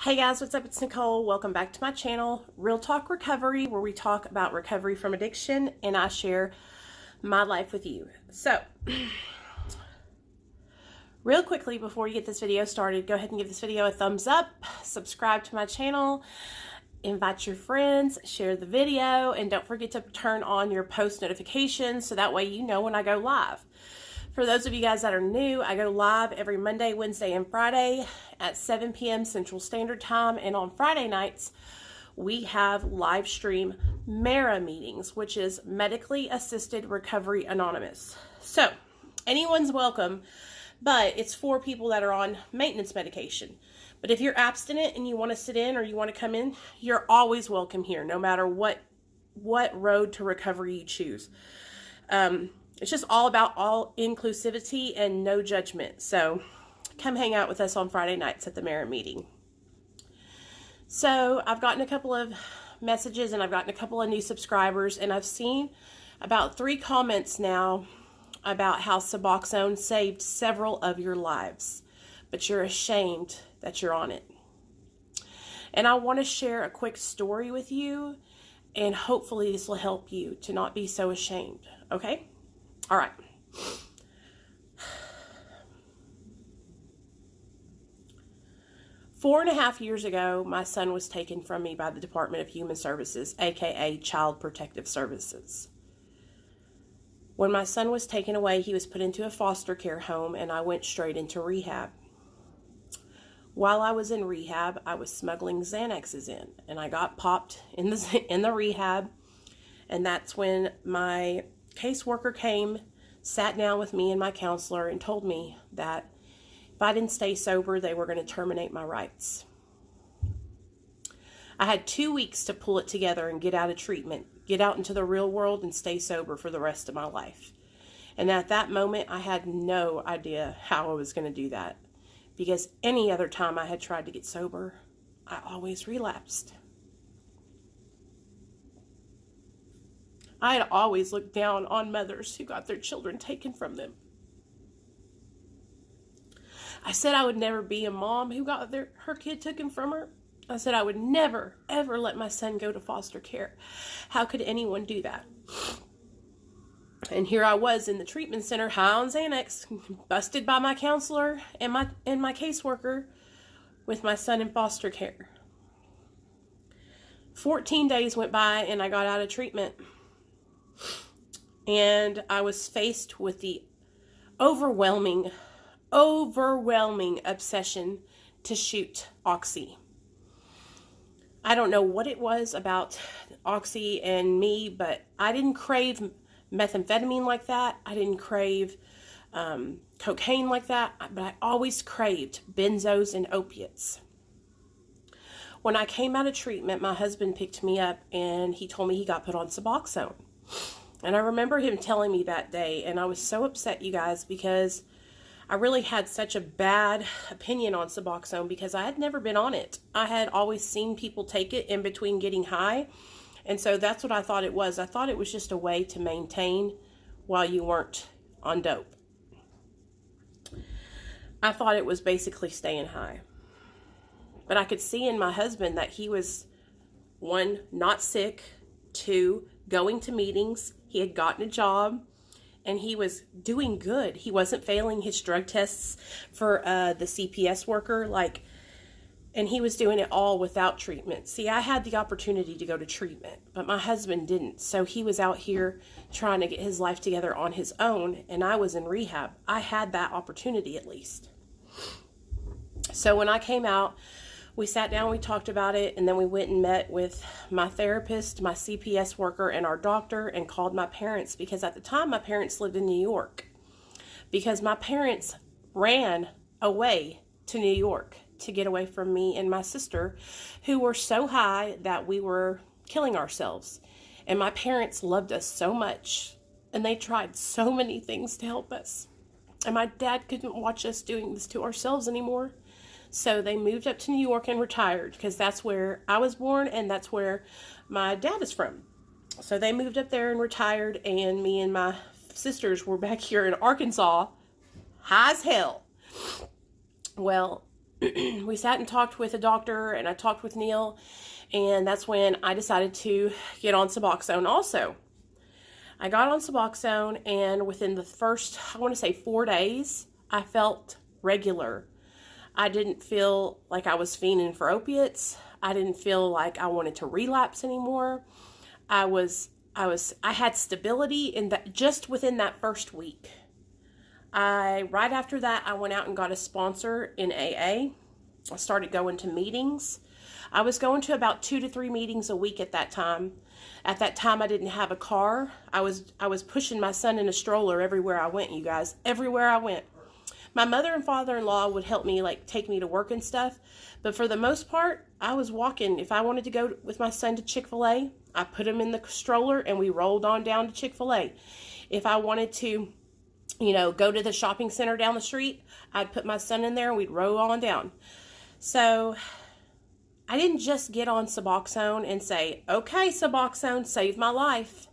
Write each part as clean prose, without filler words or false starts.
Hey guys, what's up? It's Nicole. Welcome back to my channel, Real Talk Recovery, where we talk about recovery from addiction and I share my life with you. So, real quickly before you get this video started, go ahead and give this video a thumbs up, subscribe to my channel, invite your friends, share the video, and don't forget to turn on your post notifications so that way you know when I go live. For those of you guys that are new, I go live every Monday, Wednesday, and Friday at 7 p.m. Central Standard Time. And on Friday nights, we have live stream MARA meetings, which is Medically Assisted Recovery Anonymous. So, anyone's welcome, but it's for people that are on maintenance medication. But if you're abstinent and you want to sit in or you want to come in, you're always welcome here, no matter what road to recovery you choose. It's just all about all inclusivity and no judgment. So come hang out with us on Friday nights at the MARA meeting. So I've gotten a couple of messages and I've gotten a couple of new subscribers, and I've seen about 3 comments now about how Suboxone saved several of your lives, but you're ashamed that you're on it. And I want to share a quick story with you, and hopefully this will help you to not be so ashamed, okay? All right. Four and a half years ago, my son was taken from me by the Department of Human Services, aka Child Protective Services. When my son was taken away, he was put into a foster care home, and I went straight into rehab. While I was in rehab, I was smuggling Xanaxes in, and I got popped in the rehab, and that's when my caseworker came, sat down with me and my counselor, and told me that if I didn't stay sober, they were going to terminate my rights. I had 2 weeks to pull it together and get out of treatment, get out into the real world, and stay sober for the rest of my life. And at that moment, I had no idea how I was going to do that, because any other time I had tried to get sober, I always relapsed. I had always looked down on mothers who got their children taken from them. I said I would never be a mom who got her kid taken from her. I said I would never, ever let my son go to foster care. How could anyone do that? And here I was in the treatment center, high on Xanax, busted by my counselor and my caseworker with my son in foster care. 14 days went by and I got out of treatment. And I was faced with the overwhelming obsession to shoot Oxy. I don't know what it was about Oxy and me, but I didn't crave methamphetamine like that. I didn't crave cocaine like that, but I always craved benzos and opiates. When I came out of treatment, my husband picked me up and he told me he got put on Suboxone. And I remember him telling me that day, and I was so upset, you guys, because I really had such a bad opinion on Suboxone because I had never been on it. I had always seen people take it in between getting high, and so that's what I thought it was. I thought it was just a way to maintain while you weren't on dope. I thought it was basically staying high. But I could see in my husband that he was, 1, not sick, 2, going to meetings. He had gotten a job and he was doing good. He wasn't failing his drug tests for the CPS worker, and he was doing it all without treatment. See, I had the opportunity to go to treatment, but my husband didn't. So he was out here trying to get his life together on his own, and I was in rehab. I had that opportunity at least. So when I came out, we sat down, we talked about it, and then we went and met with my therapist, my CPS worker, and our doctor, and called my parents, because at the time my parents lived in New York. Because my parents ran away to New York to get away from me and my sister, who were so high that we were killing ourselves. And my parents loved us so much, and they tried so many things to help us. And my dad couldn't watch us doing this to ourselves anymore. So they moved up to New York and retired, because that's where I was born and that's where my dad is from. So they moved up there and retired, and me and my sisters were back here in Arkansas, high as hell. Well, we sat and talked with a doctor, and I talked with Neil, and that's when I decided to get on Suboxone also. I got on Suboxone, and within the first, I want to say 4 days, I felt regular. I didn't feel like I was fiending for opiates. I didn't feel like I wanted to relapse anymore. I had stability in that, just within that first week. Right after that, I went out and got a sponsor in AA. I started going to meetings. I was going to about 2 to 3 meetings a week at that time. At that time, I didn't have a car. I was pushing my son in a stroller everywhere I went, you guys. Everywhere I went. My mother and father-in-law would help me, like, take me to work and stuff. But for the most part, I was walking. If I wanted to go with my son to Chick-fil-A, I put him in the stroller and we rolled on down to Chick-fil-A. If I wanted to, go to the shopping center down the street, I'd put my son in there and we'd roll on down. So I didn't just get on Suboxone and say, okay, Suboxone saved my life.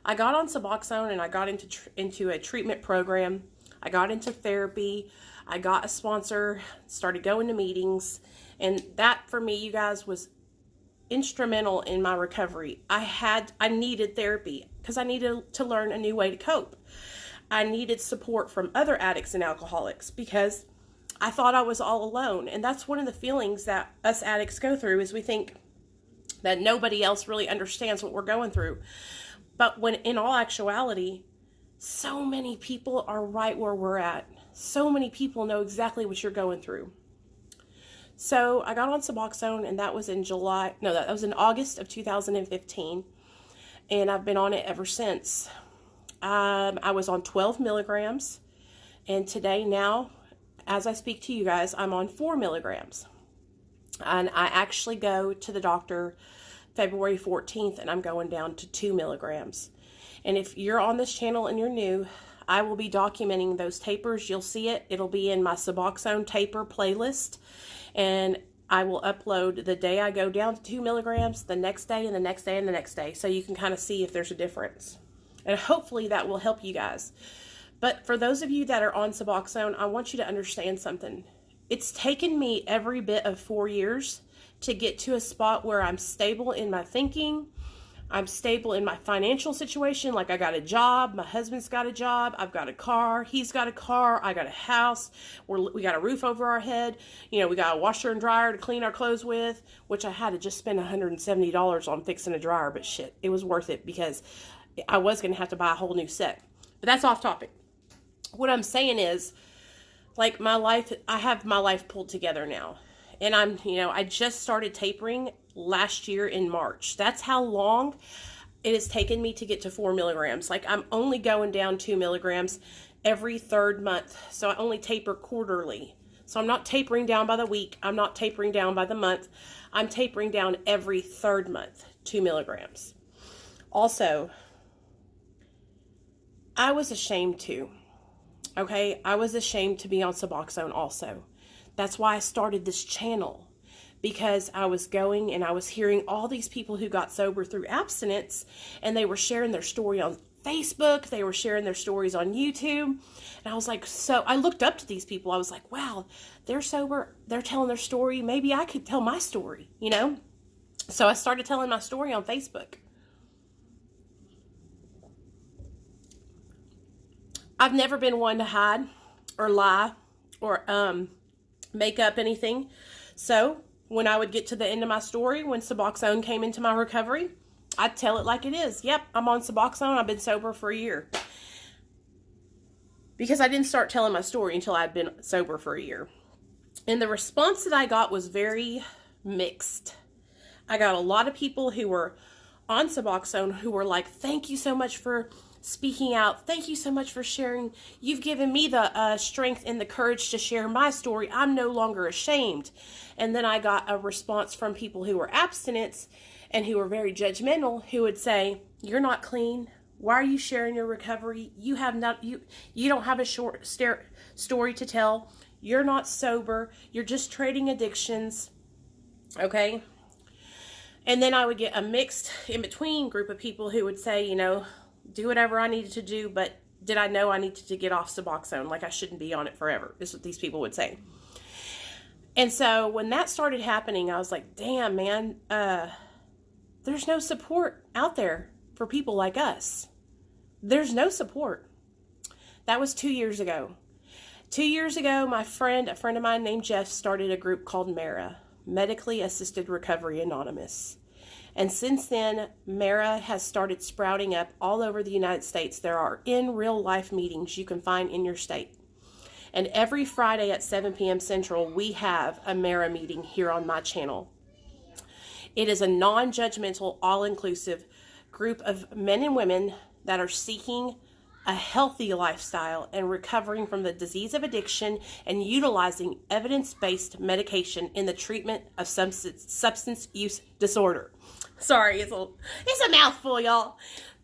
I got on Suboxone and I got into a treatment program. I got into therapy. I got a sponsor, started going to meetings. And that, for me, you guys, was instrumental in my recovery. I needed therapy because I needed to learn a new way to cope. I needed support from other addicts and alcoholics because I thought I was all alone. And that's one of the feelings that us addicts go through, is we think that nobody else really understands what we're going through. But when in all actuality, so many people are right where we're at. So many people know exactly what you're going through. So I got on Suboxone, and that was in that was in August of 2015. And I've been on it ever since. I was on 12 milligrams. And today now, as I speak to you guys, I'm on 4 milligrams. And I actually go to the doctor February 14th, and I'm going down to 2 milligrams. And if you're on this channel and you're new, I will be documenting those tapers. You'll see it. It'll be in my Suboxone taper playlist. And I will upload the day I go down to 2 milligrams, the next day, and the next day, and the next day. So you can kind of see if there's a difference. And hopefully that will help you guys. But for those of you that are on Suboxone, I want you to understand something. It's taken me every bit of 4 years to get to a spot where I'm stable in my thinking. I'm stable in my financial situation. Like, I got a job. My husband's got a job. I've got a car. He's got a car. I got a house. We got a roof over our head. We got a washer and dryer to clean our clothes with, which I had to just spend $170 on fixing a dryer. But shit, it was worth it because I was going to have to buy a whole new set. But that's off topic. What I'm saying is, like, my life, I have my life pulled together now. And I just started tapering last year in March. That's how long it has taken me to get to 4 milligrams. Like, I'm only going down 2 milligrams every 3rd month. So I only taper quarterly. So I'm not tapering down by the week. I'm not tapering down by the month. I'm tapering down every 3rd month, 2 milligrams. Also, I was ashamed too. Okay, I was ashamed to be on Suboxone also. That's why I started this channel, because I was going and I was hearing all these people who got sober through abstinence, and they were sharing their story on Facebook, they were sharing their stories on YouTube, and I was like, so I looked up to these people. I was like, wow, they're sober, they're telling their story, maybe I could tell my story, So I started telling my story on Facebook. I've never been one to hide or lie or make up anything. So when I would get to the end of my story, when Suboxone came into my recovery, I'd tell it like it is. Yep, I'm on Suboxone. I've been sober for a year. Because I didn't start telling my story until I'd been sober for a year. And the response that I got was very mixed. I got a lot of people who were on Suboxone who were like, thank you so much for speaking out. Thank you so much for sharing. You've given me the strength and the courage to share my story. I'm no longer ashamed. And then I got a response from people who were abstinents and who were very judgmental, who would say, you're not clean. Why are you sharing your recovery? You don't have a short story to tell. You're not sober. You're just trading addictions. Okay? And then I would get a mixed in-between group of people who would say, do whatever I needed to do, but did I know I needed to get off Suboxone? Like, I shouldn't be on it forever. This is what these people would say. And so when that started happening, I was like, damn, man, there's no support out there for people like us. There's no support. That was 2 years ago. 2 years ago, a friend of mine named Jeff started a group called MARA, Medically Assisted Recovery Anonymous. And since then, MARA has started sprouting up all over the United States. There are in real life meetings you can find in your state. And every Friday at 7 p.m. Central, we have a MARA meeting here on my channel. It is a non-judgmental, all-inclusive group of men and women that are seeking a healthy lifestyle and recovering from the disease of addiction and utilizing evidence-based medication in the treatment of substance use disorder. Sorry, it's a mouthful, y'all,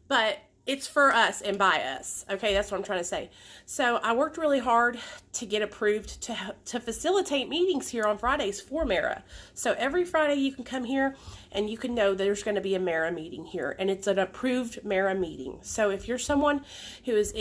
but it's for us and by us. Okay, that's what I'm trying to say. So I worked really hard to get approved to facilitate meetings here on Fridays for MARA. So every Friday you can come here and you can know there's going to be a MARA meeting here, and it's an approved MARA meeting. So if you're someone who is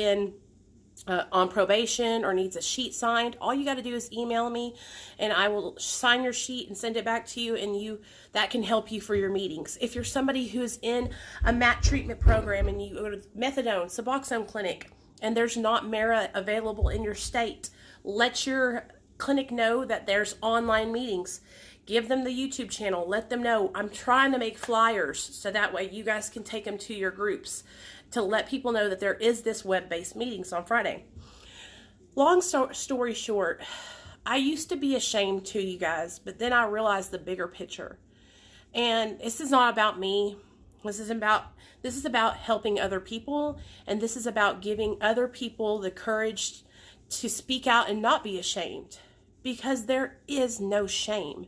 on probation or needs a sheet signed, all you got to do is email me and I will sign your sheet and send it back to you, and that can help you for your meetings. If you're somebody who's in a MAT treatment program and you go to methadone, Suboxone clinic, and there's not MARA available in your state, let your clinic know that there's online meetings. Give them the YouTube channel. Let them know. I'm trying to make flyers so that way you guys can take them to your groups to let people know that there is this web-based meetings on Friday. Long story short, I used to be ashamed too, you guys, but then I realized the bigger picture. And this is not about me. This is about helping other people, and this is about giving other people the courage to speak out and not be ashamed, because there is no shame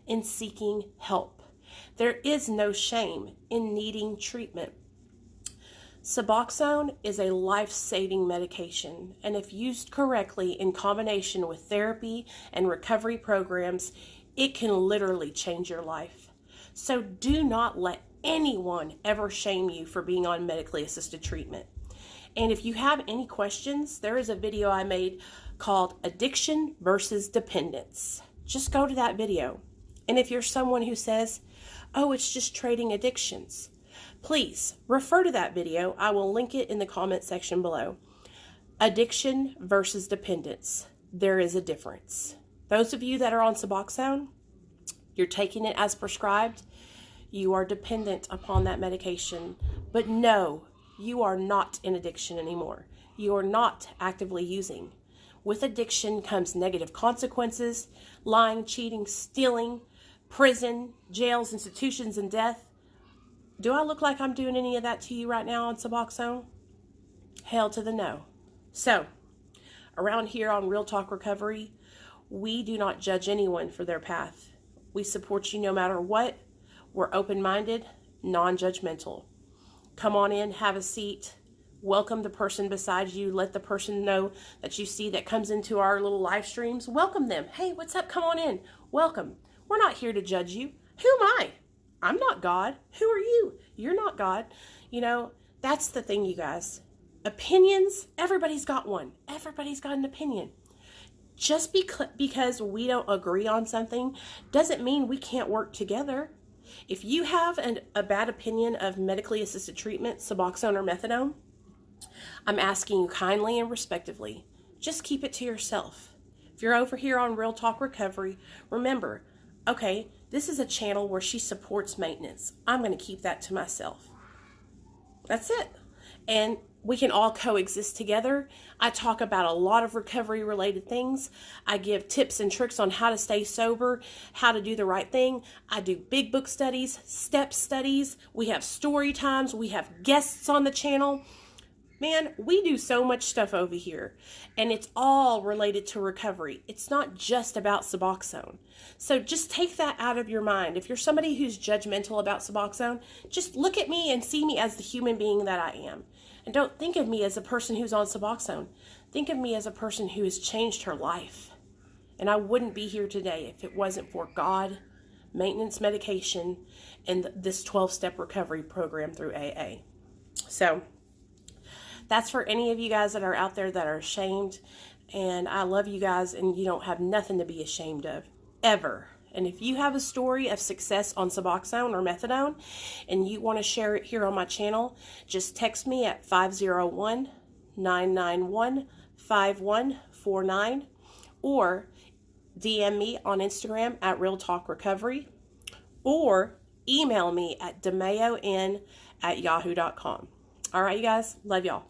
in seeking help. There is no shame in needing treatment. Suboxone is a life-saving medication, and if used correctly in combination with therapy and recovery programs, it can literally change your life. So do not let anyone ever shame you for being on medically assisted treatment. And if you have any questions, there is a video I made called Addiction versus Dependence. Just go to that video. And if you're someone who says, oh, it's just trading addictions, please refer to that video. I will link it in the comment section below. Addiction versus dependence. There is a difference. Those of you that are on Suboxone, you're taking it as prescribed. You are dependent upon that medication. But no, you are not in addiction anymore. You are not actively using. With addiction comes negative consequences, lying, cheating, stealing, prison, jails, institutions, and death. Do I look like I'm doing any of that to you right now on Suboxone? Hell to the no. So, around here on Real Talk Recovery, we do not judge anyone for their path. We support you no matter what. We're open-minded, non-judgmental. Come on in, have a seat. Welcome the person beside you. Let the person know that you see that comes into our little live streams. Welcome them. Hey, what's up? Come on in. Welcome. We're not here to judge you. Who am I? I'm not God. Who are you? You're not God. You know, that's the thing, you guys. Opinions, everybody's got one. Everybody's got an opinion. Just because we don't agree on something doesn't mean we can't work together. If you have a bad opinion of medically assisted treatment, Suboxone or methadone, I'm asking you kindly and respectfully, just keep it to yourself. If you're over here on Real Talk Recovery, remember, okay, this is a channel where she supports maintenance. I'm going to keep that to myself. That's it. And we can all coexist together. I talk about a lot of recovery related things. I give tips and tricks on how to stay sober, how to do the right thing. I do big book studies, step studies. We have story times. We have guests on the channel. Man, we do so much stuff over here, and it's all related to recovery. It's not just about Suboxone. So just take that out of your mind. If you're somebody who's judgmental about Suboxone, just look at me and see me as the human being that I am. And don't think of me as a person who's on Suboxone. Think of me as a person who has changed her life. And I wouldn't be here today if it wasn't for God, maintenance medication, and this 12-step recovery program through AA. So that's for any of you guys that are out there that are ashamed. And I love you guys, and you don't have nothing to be ashamed of. ever. And if you have a story of success on Suboxone or methadone and you want to share it here on my channel, just text me at 501-991-5149 or DM me on Instagram at Real Talk Recovery, or email me at demayon@yahoo.com. All right, you guys. Love y'all.